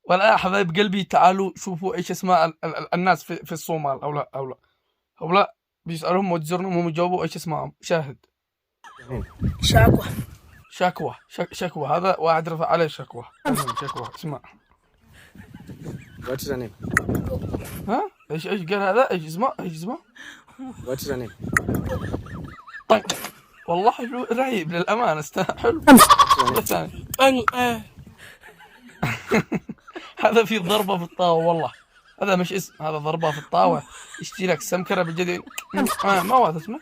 ولا يا حبايب قلبي تعالوا شوفوا ايش اسماء الناس في الصومال. او لا هؤلاء بيسألهم وتزورهم هم يجاوبوا ايش اسمائهم. شاهد. شاكوى. شكوى هذا واحد رفع عليه شكوى. شكوى اسمع. What's the name? ها ايش قال هذا؟ ايش اسمه؟ What's the name? طيب والله حلو رهيب للأمانة حلو. الثاني هذا في ضربة في الطاوة والله. هذا مش اسم، هذا ضربة في الطاوة. يشتي لك سمكرة بالجديد. ما هو هذا اسمه؟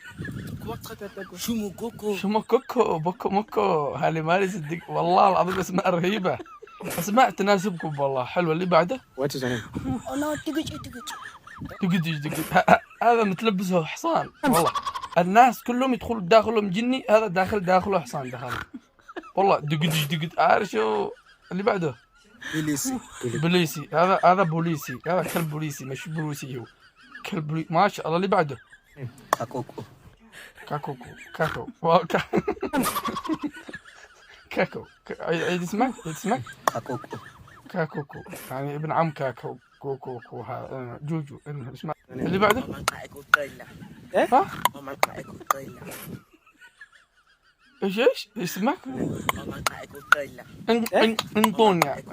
شمو كوكو بوكو موكو. هالي مالي صدق والله العظيم اسماء رهيبة. اسماء تناسبكم والله. حلوة. اللي بعده. What's the name? هذا متلبسه حصان والله. الناس كلهم يدخلوا داخلهم جني، هذا داخله حصان دخل والله. دقدج عارف شو اللي بعده؟ بوليسي. هذا بوليسي. هذا كلب بوليسي مش بوليسي. هو كلب ما شاء الله. اللي بعده Kakoko. كاكو كاكو. عيد اسمك كاكوكو يعني ابن عم كاكو. كوكو هذا جوجو اسمه. اللي بعده ها ايش اسمك؟ انطونيا.